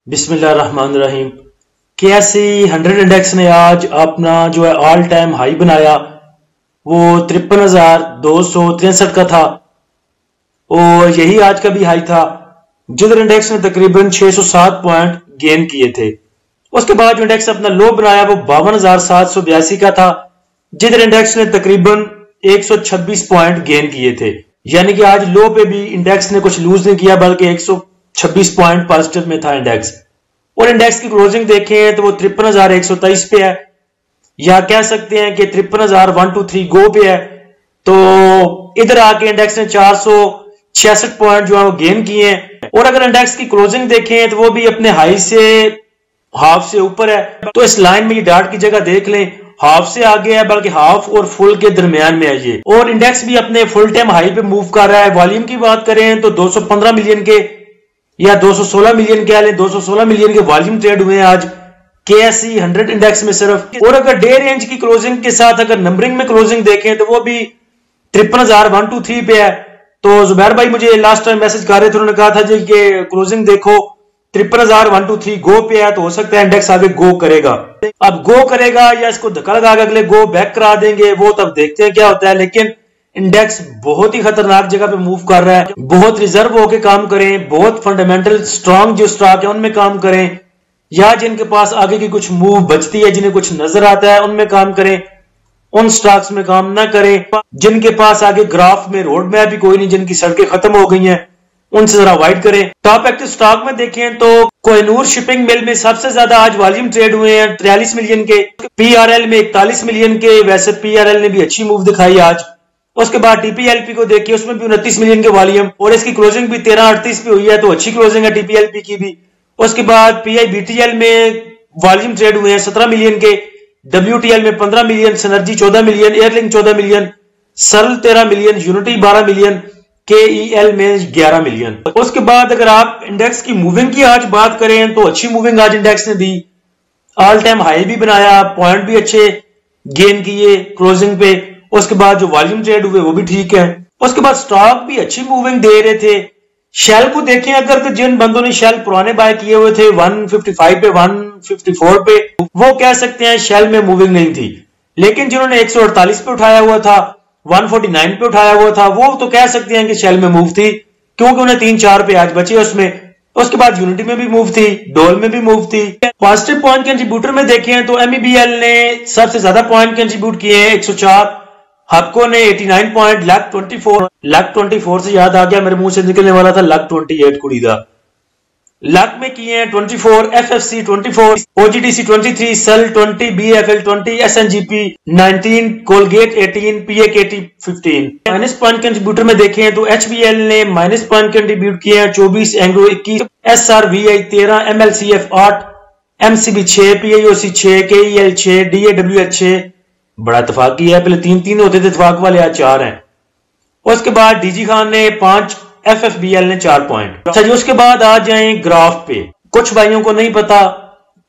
बिस्मिल्लाहिर्रहमानिर्रहीम। KSE 100 index ने आज अपना जो है ऑल टाइम हाई बनाया, वो 53,263 का था और यही आज का भी हाई था, जिधर इंडेक्स ने तकरीबन 607 पॉइंट गेन किए थे। उसके बाद जो इंडेक्स अपना लो बनाया वो 52,782 का था, जिधर इंडेक्स ने तकरीबन 126 पॉइंट गेन किए थे। यानी कि आज लो पे भी इंडेक्स ने कुछ लूज नहीं किया, बल्कि 126 पॉइंट पॉजिटिव में था इंडेक्स। और इंडेक्स की क्लोजिंग देखें तो वो 53,123 पे है, या कह सकते हैं कि 53,123 गो पे है। तो इधर आके इंडेक्स ने 466 पॉइंट जो है वो गेन किए हैं। और अगर इंडेक्स की क्लोजिंग देखें तो वो भी अपने हाई से हाफ से ऊपर है। तो इस लाइन में ये डार्ट की जगह देख लें, हाफ से आगे है, बल्कि हाफ और फुल के दरमियान में है ये। और इंडेक्स भी अपने फुल टाइम हाई पे मूव कर रहा है। वॉल्यूम की बात करें तो 215 मिलियन के या 216 मिलियन कह लें, 216 मिलियन के वॉल्यूम ट्रेड हुए हैं आज KSE 100 इंडेक्स में सिर्फ। और अगर डे रेंज की क्लोजिंग के साथ अगर नंबरिंग में क्लोजिंग देखें तो वो भी 53,123 पे है। तो जुबैर भाई मुझे लास्ट टाइम मैसेज कर रहे थे, उन्होंने कहा था जी कि क्लोजिंग देखो 53,123 गो पे है, तो हो सकता है इंडेक्स आगे गो करेगा। अब गो करेगा या इसको धक्का लगा के अगले गो बैक करा देंगे, वो तब देखते हैं क्या होता है। लेकिन इंडेक्स बहुत ही खतरनाक जगह पे मूव कर रहा है। बहुत रिजर्व होके काम करें, बहुत फंडामेंटल स्ट्रांग जो स्टॉक है उनमें काम करें, या जिनके पास आगे की कुछ मूव बचती है, जिन्हें कुछ नजर आता है उनमें काम करें। उन स्टॉक्स में काम ना करें जिनके पास आगे ग्राफ में रोड मैप भी कोई नहीं, जिनकी सड़कें खत्म हो गई हैं, उनसे जरा अवॉइड करें। टॉप एक्टिव स्टॉक में देखें तो कोहिनूर शिपिंग मिल में सबसे ज्यादा आज वॉल्यूम ट्रेड हुए हैं 43 मिलियन के, PRL में 41 मिलियन के। वैसे PRL ने भी अच्छी मूव दिखाई आज। उसके बाद TPLP को देखिए, उसमें भी 29 मिलियन के वॉल्यूम और इसकी क्लोजिंग भी 1338 पे हुई है, तो अच्छी क्लोजिंग है TPLP की भी। उसके बाद PIBTL में वॉल्यूम ट्रेड हुए हैं 17 मिलियन के, WTL में 15 million, synergy 14 million, airlink 14 million, सरल 13 मिलियन, यूनिटी 12 मिलियन, KEL में 11 मिलियन। उसके बाद अगर आप इंडेक्स की मूविंग की आज बात करें तो अच्छी मूविंग आज इंडेक्स ने दी, ऑल टाइम हाई भी बनाया, पॉइंट भी अच्छे गेन किए क्लोजिंग पे। उसके बाद जो वॉल्यूम ट्रेड हुए वो भी ठीक है। उसके बाद स्टॉक भी अच्छी मूविंग दे रहे थे। शेल को देखें अगर, तो जिन बंदों ने शेल पुराने बाय किए हुए थे 155 पे, 154 पे, वो कह सकते हैं शेल में मूविंग नहीं थी। लेकिन जिन्होंने 148 पे उठाया हुआ था, 149 पे उठाया हुआ था, वो तो कह सकते हैं कि शेल में मूव थी, क्योंकि उन्हें 3-4 पे आज बचे उसमें। उसके बाद यूनिटी में भी मूव थी, डोल में भी मूव थी। पॉजिटिव पॉइंट कंट्रीब्यूटर में देखें तो MEBL ने सबसे ज्यादा पॉइंट कंट्रीब्यूट किए हैं 104, हबको ने 89 पॉइंट, लक 24 से याद आ गया, मेरे मुंह से निकलने वाला था लक 28 कुड़ी दा। लक में किए हैं 24, FFC 24, OGDC 23, सेल 20, BFL 20, SNGP 19, Colgate 18, PAKT 15। Minus point contributor में देखें तो HBL ने माइनस पॉइंट कंट्रीब्यूट किए हैं 24, Engro 21, SRVI 13, MLCF 8, MCB 6, PIOC 6, KEL 6, DAWH 6। बड़ा इतफाक है, पहले 3-3 होते थे इतफाक वाले, आज 4 हैं। उसके बाद DG खान ने 5, FFBL ने 4 पॉइंट। अच्छा जी, उसके बाद आ जाएं ग्राफ पे। कुछ भाइयों को नहीं पता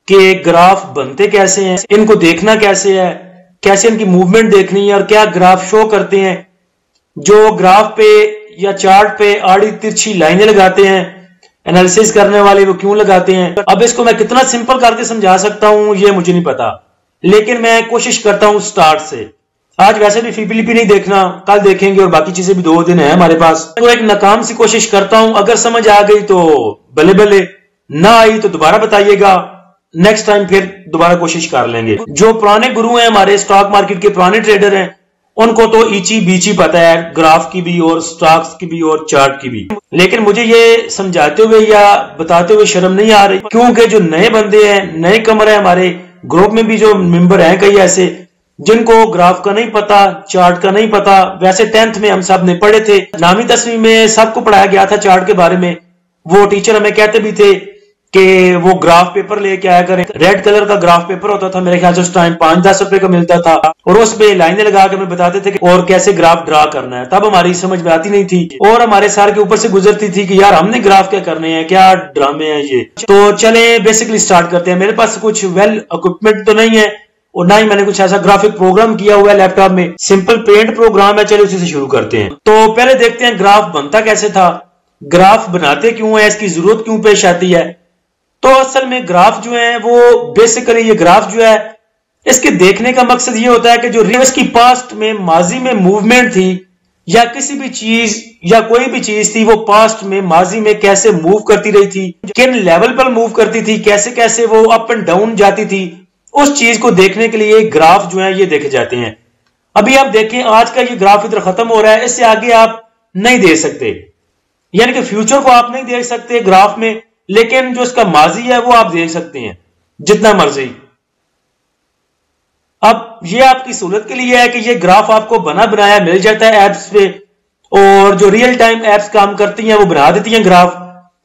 कि ग्राफ बनते कैसे हैं, इनको देखना कैसे है, कैसे इनकी मूवमेंट देखनी है और क्या ग्राफ शो करते हैं। जो ग्राफ पे या चार्ट पे आड़ी तिरछी लाइनें लगाते हैं एनालिसिस करने वाले, वो क्यों लगाते हैं? अब इसको मैं कितना सिंपल करके समझा सकता हूं ये मुझे नहीं पता, लेकिन मैं कोशिश करता हूं स्टार्ट से। आज वैसे भी फीपीलीपी नहीं देखना, कल देखेंगे, और बाकी चीजें भी 2 दिन है हमारे पास। तो एक नाकाम सी कोशिश करता हूं, अगर समझ आ गई तो भले भले, ना आई तो दोबारा बताइएगा, नेक्स्ट टाइम फिर दोबारा कोशिश कर लेंगे। जो पुराने गुरु हैं हमारे, स्टॉक मार्केट के पुराने ट्रेडर हैं, उनको तो ईची बीची पता है ग्राफ की भी और स्टॉक्स की भी और चार्ट की भी। लेकिन मुझे ये समझाते हुए या बताते हुए शर्म नहीं आ रही, क्योंकि जो नए बंदे हैं, नए कमर है हमारे ग्रुप में भी, जो मेंबर हैं कई ऐसे जिनको ग्राफ का नहीं पता, चार्ट का नहीं पता। वैसे 10th में हम सब ने पढ़े थे, 9वीं 10वीं में सबको पढ़ाया गया था चार्ट के बारे में। वो टीचर हमें कहते भी थे कि वो ग्राफ पेपर लेके आया करें। रेड कलर का ग्राफ पेपर होता था, मेरे ख्याल से उस टाइम 5-10 रुपए का मिलता था, और उस पे लाइनें लगा के हमें बताते थे कि और कैसे ग्राफ ड्रा करना है। तब हमारी समझ में आती नहीं थी और हमारे सर के ऊपर से गुजरती थी कि यार हमने ग्राफ क्या करने हैं, क्या ड्रामे हैं ये। तो चले बेसिकली स्टार्ट करते हैं। मेरे पास कुछ वेल इक्विपमेंट तो नहीं है और ना ही मैंने कुछ ऐसा ग्राफिक प्रोग्राम किया हुआ है लैपटॉप में, सिंपल पेंट प्रोग्राम है। चलिए उसी से शुरू करते हैं। तो पहले देखते हैं ग्राफ बनता कैसे था, ग्राफ बनाते क्यों है, इसकी जरूरत क्यों पेश आती है। तो असल में ग्राफ जो है वो बेसिकली ये ग्राफ जो है इसके देखने का मकसद ये होता है कि जो रिवर्स की पास्ट में माजी में मूवमेंट थी या किसी भी चीज या कोई भी चीज थी वो पास्ट में माजी में कैसे मूव करती रही थी, किन लेवल पर मूव करती थी, कैसे कैसे वो अप एंड डाउन जाती थी, उस चीज को देखने के लिए ग्राफ जो है ये देखे जाते हैं। अभी आप देखें आज का ये ग्राफ इधर खत्म हो रहा है, इससे आगे आप नहीं देख सकते, यानी कि फ्यूचर को आप नहीं देख सकते ग्राफ में, लेकिन जो इसका माजी है वो आप देख सकते हैं जितना मर्जी। अब ये आपकी सहूलत के लिए है कि ये ग्राफ आपको बना बनाया मिल जाता है एप्स पे, और जो रियल टाइम एप्स काम करती हैं वो बना देती हैं ग्राफ।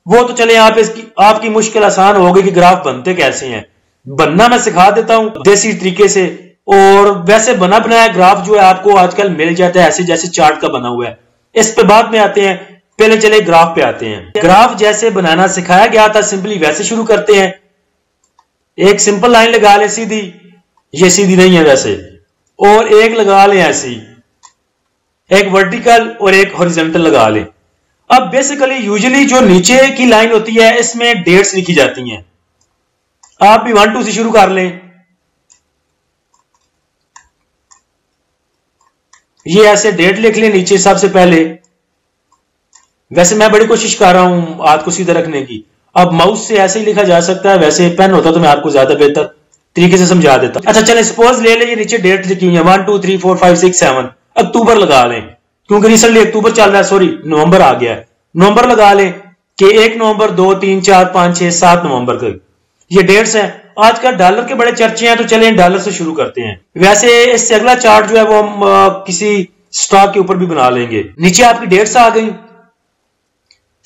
वो तो चले आप आपकी मुश्किल आसान हो गई कि ग्राफ बनते कैसे हैं, बनना मैं सिखा देता हूं देसी तरीके से। और वैसे बना बनाया ग्राफ जो है आपको आजकल मिल जाता है ऐसे जैसे चार्ट का बना हुआ है। इस पे बाद में आते हैं, पहले चले ग्राफ पे आते हैं। ग्राफ जैसे बनाना सिखाया गया था सिंपली वैसे शुरू करते हैं। एक सिंपल लाइन लगा ले सीधी, ये सीधी नहीं है वैसे, और एक लगा ले ऐसी, एक वर्टिकल और एक हॉरिजॉन्टल लगा ले। अब बेसिकली यूजुअली जो नीचे की लाइन होती है इसमें डेट्स लिखी जाती हैं। आप भी 1 2 से शुरू कर लें, ये ऐसे डेट लिख लें नीचे सबसे पहले। वैसे मैं बड़ी कोशिश कर रहा हूं हाथ को सीधा रखने की, अब माउस से ऐसे ही लिखा जा सकता है, वैसे पेन होता तो मैं आपको ज्यादा बेहतर तरीके से समझा देता। अच्छा चलें, सपोज ले लें ये नीचे डेट लिखी हुई है 1 2 3 4 5 6 7, अक्टूबर लगा लें क्योंकि रिसेंटली अक्टूबर चल रहा है, सॉरी नवंबर आ गया है। नवंबर लगा लें कि 1 नवंबर 2 3 4 5 6 7 नवंबर के ये डेट्स हैं। आजकल डॉलर के बड़े चर्चे हैं तो चलें डॉलर से शुरू करते हैं। वैसे इससे अगला चार्ट जो है वो हम किसी स्टॉक के ऊपर भी बना लेंगे। नीचे आपकी डेट्स आ गई,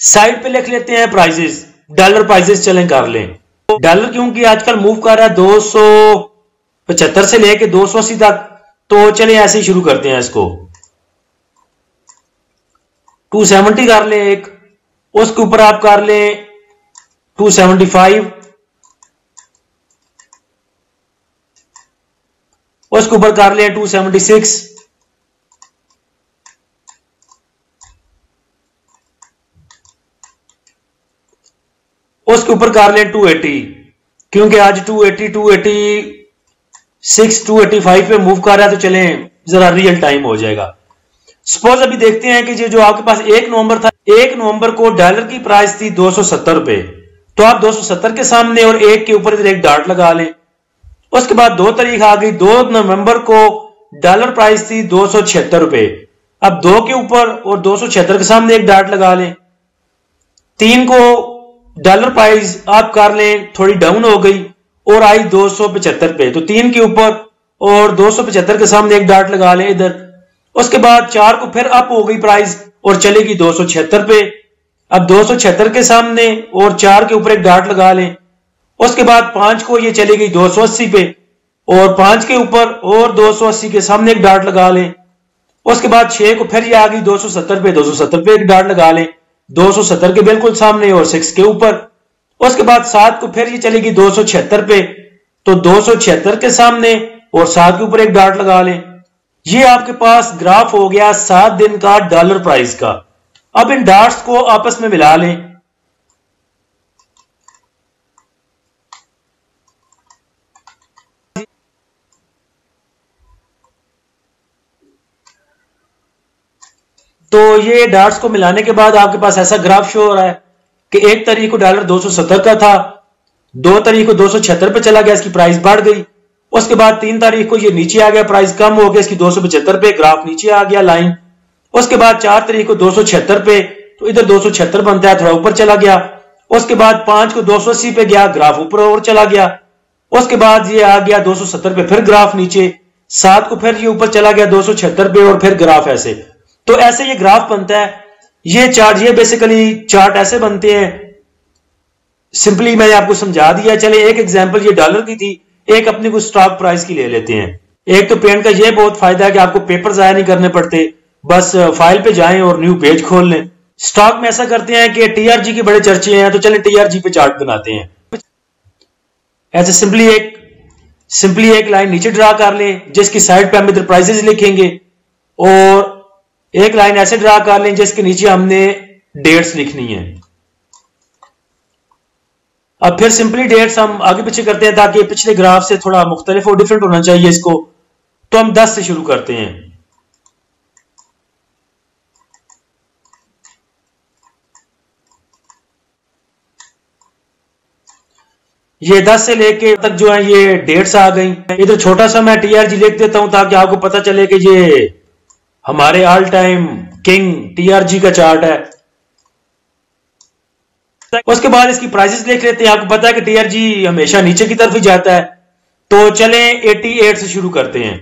साइड पे लिख लेते हैं प्राइजेस, डॉलर प्राइजेस चलें कर लें। डॉलर क्योंकि आजकल मूव कर रहा है 275 से लेके 280 तक, तो चलें ऐसे ही शुरू करते हैं इसको। 270 कर लें एक, उसके ऊपर आप कर लें 275, उसके ऊपर कर लें 276, उसके ऊपर कर लें 280 क्योंकि आज 280 286 285 पे मूव कर रहा है, तो चलें जरा रियल टाइम हो जाएगा। सपोज अभी देखते हैं कि जो आपके पास 1 नवंबर था, 1 नवंबर को डॉलर की प्राइस थी 270 रुपए, तो आप 270 के सामने और 1 के ऊपर एक डॉट लगा लें। उसके बाद 2 तारीख आ गई, 2 नवंबर को डॉलर प्राइस थी 276 रुपए, अब 2 के ऊपर और 276 के सामने एक डॉट लगा लें। 3 को डॉलर प्राइस आप कर लें थोड़ी डाउन हो गई और आई 275 पे, तो 3 के ऊपर और 275 के सामने एक डॉट लगा लें इधर। उसके बाद 4 को फिर अप हो गई प्राइस और चलेगी 276 पे, अब 276 के सामने और 4 के ऊपर एक डॉट लगा लें। उसके बाद 5 को ये चलेगी 280 पे और 5 के ऊपर और 280 के सामने एक डॉट लगा लें। उसके बाद 6 को फिर ये आ गई 270 पे, 270 पे एक डॉट लगा लें 270 के बिल्कुल सामने और 6 के ऊपर। उसके बाद 7 को फिर ये चलेगी 276 पे, तो 276 के सामने और 7 के ऊपर एक डॉट लगा लें। ये आपके पास ग्राफ हो गया 7 दिन का डॉलर प्राइस का। अब इन डॉट्स को आपस में मिला लें, तो ये डॉट्स को मिलाने के बाद आपके पास ऐसा ग्राफ शो हो रहा है कि 1 तारीख को डॉलर 270 का था, 2 तारीख को 276 पे चला गया, इसकी प्राइस बढ़ गई। उसके बाद 3 तारीख को ये नीचे आ गया, प्राइस कम हो गया, इसकी 275 पे, ग्राफ नीचे आ गया लाइन। उसके बाद 4 तारीख को 276 पे, तो इधर 276 बनता है, थोड़ा ऊपर चला गया। उसके बाद 5 को 280 पे गया, ग्राफ ऊपर और चला गया। उसके बाद ये आ गया 270 पे, फिर ग्राफ नीचे। 7 को फिर ये ऊपर चला गया 276 पे और फिर ग्राफ ऐसे। तो ऐसे ये ग्राफ बनता है। ये चार्ट, ये बेसिकली चार्ट ऐसे बनते हैं। सिंपली मैंने आपको समझा दिया। चले एक एग्जांपल ये डॉलर की थी, एक अपने को स्टॉक प्राइस की ले लेते हैं। एक तो पेन का ये बहुत फायदा है कि आपको पेपर जाया नहीं करने पड़ते, बस फाइल पे जाएं और न्यू पेज खोल लें। स्टॉक में ऐसा करते हैं कि टीआरजी के बड़े चर्चे हैं, तो चले टीआरजी पे चार्ट बनाते हैं। ऐसे सिंपली एक लाइन नीचे ड्रा कर लें जिसकी साइड पे हम इधर प्राइसेस लिखेंगे, और एक लाइन ऐसे ड्रा कर लें जिसके नीचे हमने डेट्स लिखनी है। अब फिर सिंपली डेट्स हम आगे पीछे करते हैं ताकि पिछले ग्राफ से थोड़ा मुख्तलिफ और डिफरेंट होना चाहिए इसको। तो हम 10 से शुरू करते हैं। ये 10 से लेके तक जो है ये डेट्स आ गई। इधर छोटा सा मैं टीआरजी लिख देता हूं ताकि आपको पता चले कि ये हमारे ऑल टाइम किंग टीआरजी का चार्ट है। उसके बाद इसकी प्राइसेस देख लेते हैं। आपको पता है कि टीआरजी हमेशा नीचे की तरफ ही जाता है। तो चलें 88 से शुरू करते हैं।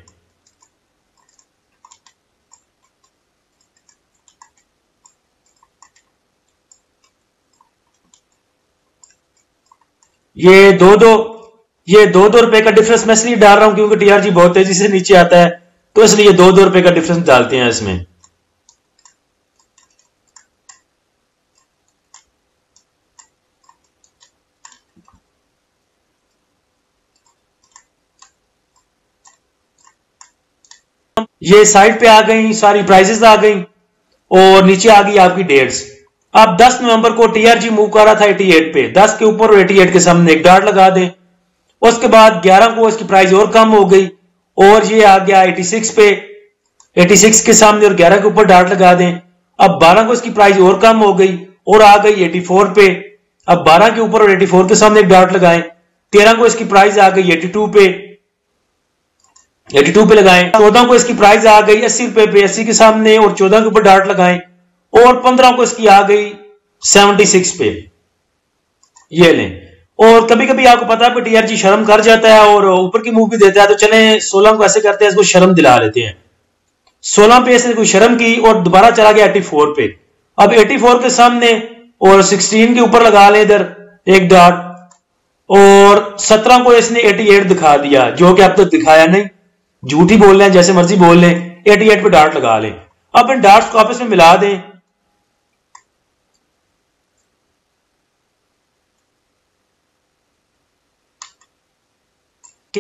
ये दो रुपए का डिफरेंस मैं इसलिए डाल रहा हूं क्योंकि टीआरजी बहुत तेजी से नीचे आता है, तो इसलिए 2 रुपए का डिफरेंस डालते हैं इसमें। ये साइड पे आ गई, सारी प्राइसेस आ गई और नीचे आ गई आपकी डेट्स। अब 10 नवंबर को टीआरजी मूव कर रहा था 88 पे, 10 के ऊपर और 88 के सामने एक डॉट लगा दें। उसके बाद 11 को इसकी प्राइस और कम हो गई और ये आ गया 86 पे, 86 के सामने और 11 के ऊपर डॉट लगा दें। अब 12 को इसकी प्राइस और कम हो गई और आ गई 84 पे। अब 12 के ऊपर और 84 के सामने एक डॉट लगाएं। 13 को इसकी प्राइस आ गई 82 पे, 82 पे लगाएं। 14 को इसकी प्राइस आ गई 80 रुपए पे, 80 के सामने और 14 के ऊपर डॉट लगाएं। और 15 को इसकी आ गई 76 पे, ये लें। और कभी कभी आपको पता है कि टीआरजी शर्म कर जाता है और ऊपर की मूव भी देता है, तो चलें 16 को ऐसे करते हैं, इसको शर्म दिला लेते हैं। 16 पे इसने कोई शर्म की और दोबारा चला गया 84 पे। अब 84 के सामने और 16 के ऊपर लगा लें इधर एक डॉट, और 17 को इसने 88 दिखा दिया, जो कि अब तक दिखाया नहीं। झूठ ही बोल रहे हैं, जैसे मर्जी बोल लें। 88 पे डॉट लगा लें। अब इन डॉट्स को आपस में मिला दें।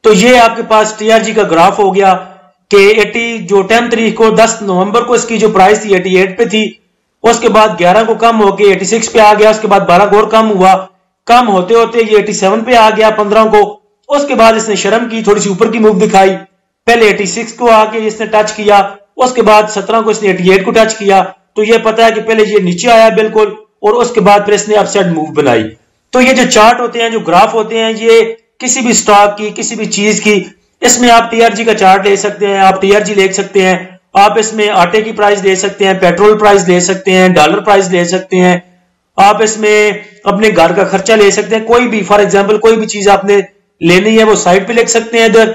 तो ये आपके पास टीआरजी का ग्राफ हो गया कि 80 जो 10 तारीख को 10 नवंबर को इसकी जो प्राइस थी 88 पे थी, उसके बाद 11 को कम होके 86 पे आ गया। उसके बाद 12 को और कम हुआ, कम होते होते ये 87 पे आ गया 15 को। उसके बाद इसने शर्म की, थोड़ी सी ऊपर की मूव दिखाई। पहले 86 को आके इसने टच किया, उसके बाद 17 को इसने 88 को टच किया। तो ये पता है कि पहले ये नीचे आया बिल्कुल और उसके बाद फिर इसने अपसाइड मूव बनाई। तो ये जो चार्ट होते हैं, जो ग्राफ होते हैं, ये किसी भी स्टॉक की, किसी भी चीज की, इसमें आप टीआरजी का चार्ट ले सकते हैं, आप टीआरजी ले सकते हैं। आप इसमें आटे की प्राइस ले सकते हैं, पेट्रोल प्राइस ले सकते हैं, डॉलर प्राइस ले सकते हैं। आप इसमें अपने घर का खर्चा ले सकते हैं, कोई भी, फॉर एग्जांपल कोई भी चीज आपने लेनी है वो साइड पे लिख सकते हैं इधर,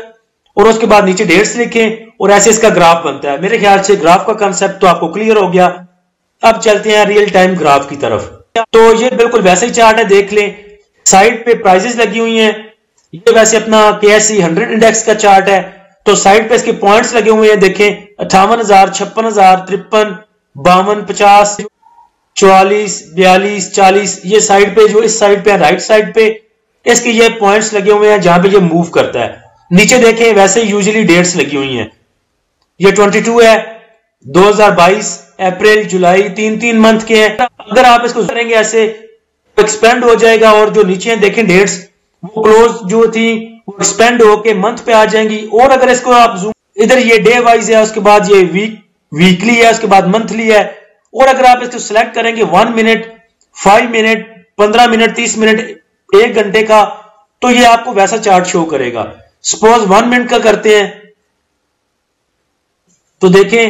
और उसके बाद नीचे डेट्स लिखें और ऐसे इसका ग्राफ बनता है। मेरे ख्याल से ग्राफ का कंसेप्ट तो आपको क्लियर हो गया। अब चलते हैं रियल टाइम ग्राफ की तरफ। तो ये बिल्कुल वैसे ही चार्ट है, देख लें। साइड पे प्राइसेस लगी हुई हैं। ये वैसे अपना KSE 100 इंडेक्स का चार्ट है। तो साइड पे इसके पॉइंट्स लगे हुए हैं, देखें 58,000, 56,000, 53, 52, 50, 44, 42, 40। ये साइड पे, जो इस साइड पे, राइट साइड पे इसके ये पॉइंट्स लगे हुए हैं जहां पे ये मूव करता है। नीचे देखें वैसे यूजुअली डेट्स लगी हुई हैं। ये 22 है, 2022, अप्रैल, जुलाई, 3 मंथ के हैं। अगर आप इसको करेंगे ऐसे एक्सपेंड हो जाएगा और जो नीचे देखें डेट्स वो क्लोज जो थी वो एक्सपेंड होके मंथ पे आ जाएंगी। और अगर इसको आप जूम, इधर ये डे वाइज है, उसके बाद ये वीकली है, उसके बाद मंथली है। और अगर आप इसको सिलेक्ट करेंगे 1 मिनट, 5 मिनट, 15 मिनट, 30 मिनट, 1 घंटे का, तो ये आपको वैसा चार्ट शो करेगा। सपोज 1 मिनट का करते हैं, तो देखें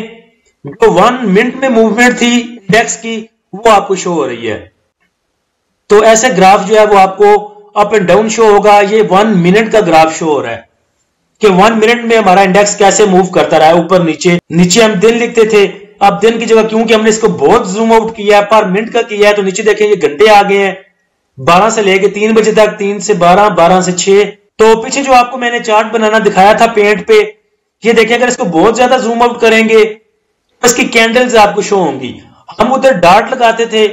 जो 1 मिनट में मूवमेंट थी इंडेक्स की वो आपको शो हो रही है। तो ऐसे ग्राफ जो है वो आपको अप एंड डाउन शो होगा। ये 1 मिनट का ग्राफ शो हो रहा है कि 1 मिनट में हमारा इंडेक्स कैसे मूव करता रहा है, ऊपर नीचे। नीचे हम दिन लिखते थे, अब दिन की जगह क्योंकि हमने इसको बहुत जूम आउट किया है, पर मिनट का किया है, तो नीचे देखें ये घंटे आ गए हैं 12 से लेके 3 बजे तक, 3 से 12, 12 से 6। तो पीछे जो आपको मैंने चार्ट बनाना दिखाया था पेंट पे, ये देखिए अगर इसको बहुत ज्यादा जूम आउट करेंगे तो इसकी कैंडल्स आपको शो होंगी। हम उधर डॉट लगाते थे,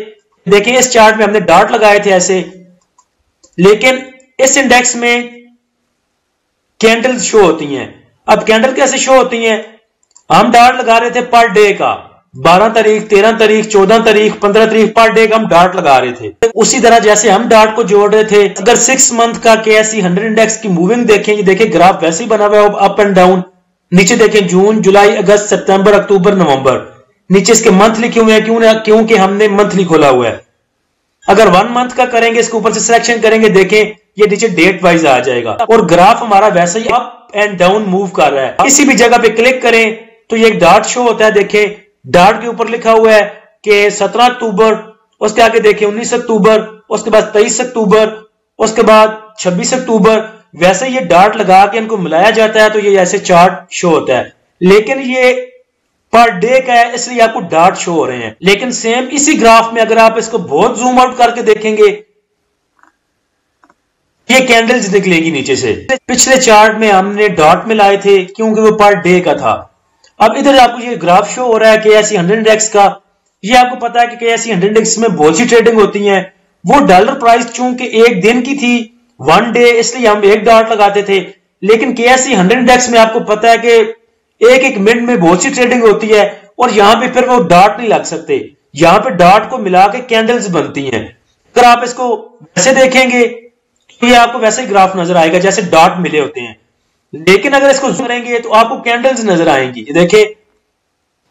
देखिए इस चार्ट में हमने डॉट लगाए थे ऐसे, लेकिन इस इंडेक्स में कैंडल्स शो होती हैं। अब कैंडल कैसे शो होती हैं, हम डॉट लगा रहे थे पर डे का, 12 तारीख, 13 तारीख, 14 तारीख, 15 तारीख पर डे का हम डार्ट लगा रहे थे। उसी तरह जैसे हम डार्ट को जोड़ रहे थे, अगर 6 मंथ का KSE 100 इंडेक्स की मूविंग देखें, ये देखें ग्राफ वैसे ही बना हुआ है अप एंड डाउन। नीचे देखें जून, जुलाई, अगस्त, सितंबर, अक्टूबर, नवंबर, नीचे इसके मंथ लिखे हुए हैं, क्योंकि हमने मंथली खोला हुआ है। अगर 1 मंथ का करेंगे, इसके ऊपर से सिलेक्शन करेंगे, देखें ये नीचे डेट वाइज आ जाएगा और ग्राफ हमारा वैसे ही अप एंड डाउन मूव कर रहा है। किसी भी जगह पे क्लिक करें तो ये एक डार्ट शो होता है। देखें डार्ट के ऊपर लिखा हुआ है कि 17 अक्टूबर, उसके आगे देखें 19 अक्टूबर, उसके बाद 23 अक्टूबर, उसके बाद 26 अक्टूबर। वैसे ये डार्ट लगा के इनको मिलाया जाता है तो ये ऐसे चार्ट शो होता है। लेकिन ये पर डे का है इसलिए आपको डार्ट शो हो रहे हैं। लेकिन सेम इसी ग्राफ में अगर आप इसको बहुत जूम आउट करके देखेंगे, ये कैंडल्स निकलेगी नीचे से। पिछले चार्ट में हमने डॉट में लाए थे क्योंकि वो पर डे का था। अब इधर आपको ये ग्राफ शो हो रहा है KSE 100 इंडेक्स का। ये आपको पता है कि KSE 100 इंडेक्स में बहुत सी ट्रेडिंग होती है। वो डॉलर प्राइस चूंकि एक दिन की थी, 1 डे, इसलिए हम एक डॉट लगाते थे। लेकिन KSE 100 इंडेक्स में आपको पता है कि एक एक मिनट में बहुत सी ट्रेडिंग होती है और यहां पे फिर वो डॉट नहीं लग सकते। यहां पे डॉट को मिला के कैंडल्स बनती हैं। अगर आप इसको वैसे देखेंगे तो ये आपको वैसे ही ग्राफ नजर आएगा जैसे डॉट मिले होते हैं। लेकिन अगर इसको जूम करेंगे तो आपको कैंडल्स नजर आएंगी। ये देखें,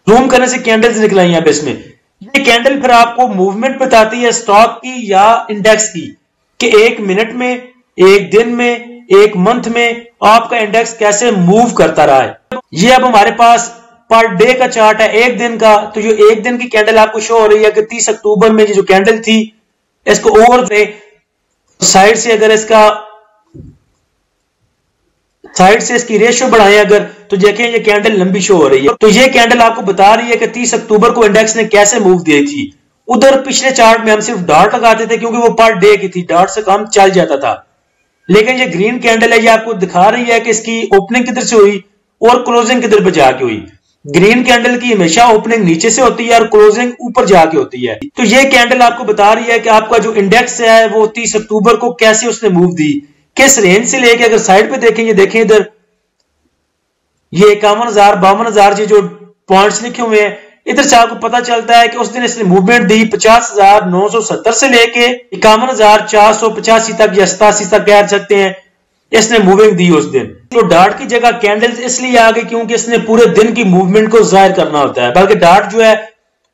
जूम करने से कैंडल्स निकल आई हैं इसमें। ये कैंडल फिर आपको मूवमेंट बताती है स्टॉक की या इंडेक्स की, कि एक मिनट में, एक दिन में, एक मंथ में आपका इंडेक्स कैसे मूव करता रहा है। ये अब हमारे पास पर डे का चार्ट है, एक दिन का। तो जो एक दिन की कैंडल आपको शो हो रही है कि 30 अक्टूबर में जो कैंडल थी, इसको ओवर साइड से अगर इसका साइड से इसकी रेशियो बढ़ाएं अगर, तो देखें ये कैंडल लंबी शो हो रही है। तो ये कैंडल आपको बता रही है कि 30 अक्टूबर को इंडेक्स ने कैसे मूव दी थी। उधर पिछले चार्ट में हम सिर्फ डॉट लगाते थे क्योंकि वो पर डे की थी, डॉट से काम चल जाता था। लेकिन ये ग्रीन कैंडल है, ये आपको दिखा रही है कि इसकी ओपनिंग किधर से हुई और क्लोजिंग किधर पे जाके हुई। ग्रीन कैंडल की हमेशा ओपनिंग नीचे से होती है और क्लोजिंग ऊपर जाके होती है। तो ये कैंडल आपको बता रही है कि आपका जो इंडेक्स है वो 30 अक्टूबर को कैसे उसने मूव दी, किस रेंज से लेके। अगर साइड पे देखेंगे, देखें इधर ये 51,000, 52,000 ये जो पॉइंट्स लिखे हुए हैं, इधर से आपको पता चलता है कि उस दिन इसने मूवमेंट दी 50,970 से लेके 51,485 तक या 87 तक कह सकते हैं, इसने मूविंग दी उस दिन। तो डार्ट की जगह कैंडल्स इसलिए आ गई क्योंकि इसने पूरे दिन की मूवमेंट को जाहिर करना होता है। बल्कि डार्ट जो है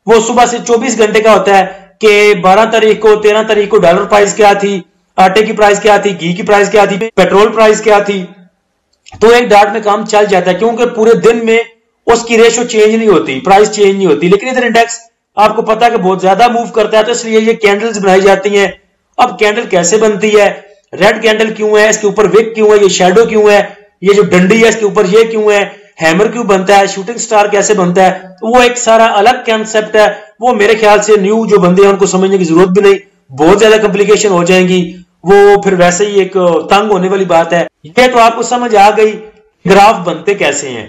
वो सुबह से 24 घंटे का होता है कि 12 तारीख को, 13 तारीख को डॉलर प्राइस क्या थी, आटे की प्राइस क्या थी, घी की प्राइस क्या थी, पेट्रोल प्राइस क्या थी। तो एक डार्ट में काम चल जाता है क्योंकि पूरे दिन में उसकी रेशो चेंज नहीं होती, प्राइस चेंज नहीं होती। लेकिन इधर इंडेक्स आपको पता है कि बहुत ज्यादा मूव करता है, तो इसलिए ये कैंडल्स बनाई जाती हैं। अब कैंडल कैसे बनती है, रेड कैंडल क्यों है, इसके ऊपर विक क्यों है, ये शेडो क्यों है, ये जो डंडी है इसके ऊपर ये क्यों है, हैमर क्यों बनता है, शूटिंग स्टार कैसे बनता है, तो वो एक सारा अलग कंसेप्ट है। वो मेरे ख्याल से न्यू जो बंदे हैं उनको समझने की जरूरत भी नहीं, बहुत ज्यादा कॉम्प्लिकेशन हो जाएंगी, वो फिर वैसे ही एक तंग होने वाली बात है। ये तो आपको समझ आ गई ग्राफ बनते कैसे हैं।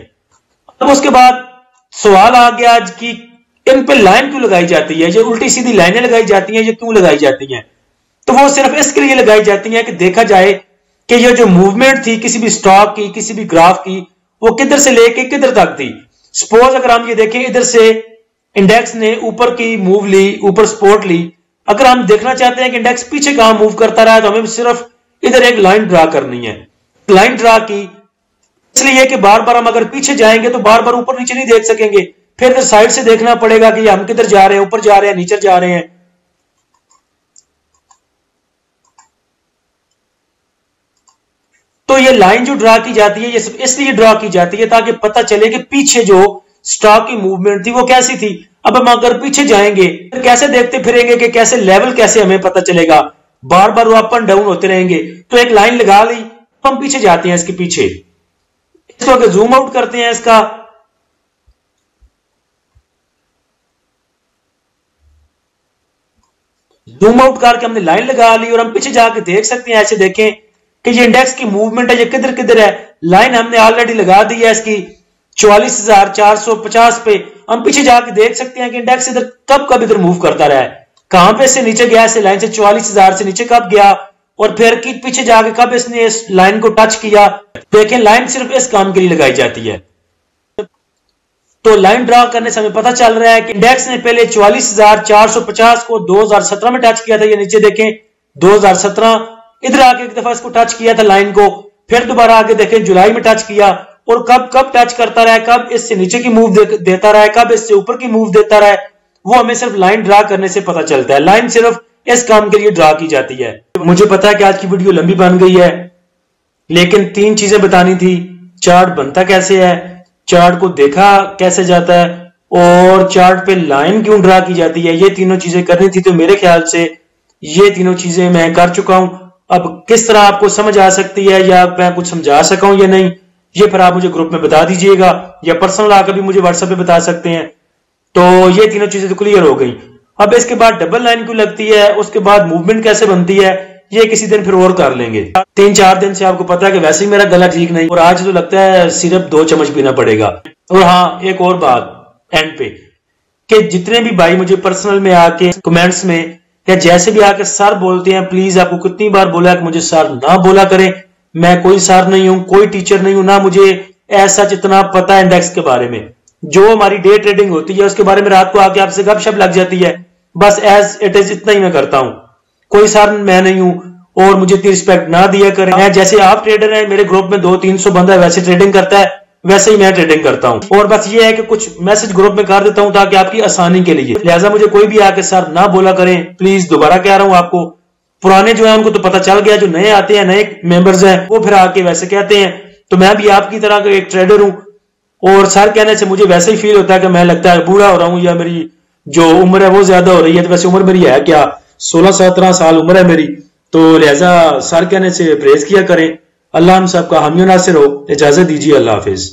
अब उसके बाद सवाल आ गया आज की, इन पे लाइन क्यों लगाई जाती है, ये उल्टी सीधी लाइनें लगाई जाती हैं, ये क्यों लगाई जाती हैं। तो वो सिर्फ इसके लिए लगाई जाती हैं कि देखा जाए कि ये जो मूवमेंट थी किसी भी स्टॉक की, किसी भी ग्राफ की, वो किधर से लेके किधर तक थी। सपोज अगर हम ये देखें, इधर से इंडेक्स ने ऊपर की मूव ली, ऊपर सपोर्ट ली। अगर हम देखना चाहते हैं कि इंडेक्स पीछे कहां मूव करता रहा, तो हमें सिर्फ इधर एक लाइन ड्रा करनी है। लाइन ड्रा की इसलिए कि बार बार हम अगर पीछे जाएंगे तो बार बार ऊपर नीचे नहीं देख सकेंगे, फिर इधर साइड से देखना पड़ेगा कि हम किधर जा रहे हैं, ऊपर जा रहे हैं, नीचे जा रहे हैं। तो ये लाइन जो ड्रा की जाती है, ये सिर्फ इसलिए ड्रा की जाती है ताकि पता चले कि पीछे जो स्टॉक की मूवमेंट थी वो कैसी थी। अब हम अगर पीछे जाएंगे तो कैसे देखते फिरेंगे कि कैसे लेवल कैसे हमें पता चलेगा, बार बार वो अप एंड डाउन होते रहेंगे। तो एक लाइन लगा ली, हम पीछे जाते हैं इसके पीछे। इसको अगर जूम आउट करते हैं इसका, जूम आउट करके हमने लाइन लगा ली और हम पीछे जाके देख सकते हैं। ऐसे देखें कि ये इंडेक्स की मूवमेंट है, ये किधर किधर है। लाइन हमने ऑलरेडी लगा दी है इसकी 44,450 पे। हम पीछे जाके देख सकते हैं कि इंडेक्स इधर कब कब इधर मूव करता रहा है, कहां पे से नीचे गया, से लाइन से 44,000 से नीचे कब गया और फिर पीछे जाके कब इसने इस लाइन को टच किया। देखें लाइन सिर्फ इस काम के लिए लगाई जाती है। तो लाइन ड्रा करने से हमें पता चल रहा है कि इंडेक्स ने पहले 44,450 को 2017 में टच किया था। ये नीचे देखें 2017, इधर आके एक दफा इसको टच किया था लाइन को, फिर दोबारा आगे देखें जुलाई में टच किया, और कब कब टच करता रहा है, कब इससे नीचे की मूव देता रहा है, कब इससे ऊपर की मूव देता रहा है, वो हमें सिर्फ लाइन ड्रा करने से पता चलता है। लाइन सिर्फ इस काम के लिए ड्रा की जाती है। मुझे पता है कि आज की वीडियो लंबी बन गई है, लेकिन 3 चीजें बतानी थी। चार्ट बनता कैसे है, चार्ट को देखा कैसे जाता है, और चार्ट पे लाइन क्यों ड्रा की जाती है, ये तीनों चीजें करनी थी। तो मेरे ख्याल से ये तीनों चीजें मैं कर चुका हूं। अब किस तरह आपको समझ आ सकती है या मैं कुछ समझा सका हूं या नहीं, ये फिर आप मुझे ग्रुप में बता दीजिएगा, या पर्सनल आकर भी मुझे व्हाट्सएप पे बता सकते हैं। तो ये तीनों चीजें तो क्लियर हो गई। अब इसके बाद डबल लाइन क्यों लगती है, उसके बाद मूवमेंट कैसे बनती है, ये किसी दिन फिर और कर लेंगे। 3-4 दिन से आपको पता है कि वैसे ही मेरा गला ठीक नहीं, और आज तो लगता है सिर्फ 2 चम्मच पीना पड़ेगा। और हाँ, एक और बात एंड पे, कि जितने भी भाई मुझे पर्सनल में आके कमेंट्स में या जैसे भी आके सर बोलते हैं, प्लीज आपको कितनी बार बोला कि मुझे सर ना बोला करें। मैं कोई सर नहीं हूं, कोई टीचर नहीं हूं, ना मुझे ऐसा जितना पता है इंडेक्स के बारे में। जो हमारी डे ट्रेडिंग होती है उसके बारे में रात को आके आपसे गपशप लग जाती है, बस एज इट इज इतना ही मैं करता हूं। कोई सर मैं नहीं हूं, और मुझे इतनी रिस्पेक्ट ना दिया करें। मैं जैसे आप ट्रेडर हैं, मेरे ग्रुप में 200-300 बंदा वैसे ट्रेडिंग करता है, वैसे ही मैं ट्रेडिंग करता हूं। और बस ये है कि कुछ मैसेज ग्रुप में कर देता हूं ताकि आपकी आसानी के लिए। लिहाजा मुझे कोई भी आके सर ना बोला करें प्लीज। दोबारा कह रहा हूं आपको, पुराने जो है उनको तो पता चल गया, जो नए आते हैं, नए मेंबर्स हैं, वो फिर आके वैसे कहते हैं। तो मैं भी आपकी तरह का एक ट्रेडर हूं, और सर कहने से मुझे वैसे ही फील होता है कि मैं लगता है बूढ़ा हो रहा हूं, या मेरी जो उम्र है वो ज्यादा हो रही है। तो वैसे उम्र मेरी है क्या, 16-17 साल उम्र है मेरी। तो लिहाजा सर कहने से परहेज किया करें। अल्लाह हम सबका हामी नासिर हो। इजाजत दीजिए, अल्लाह हाफिज।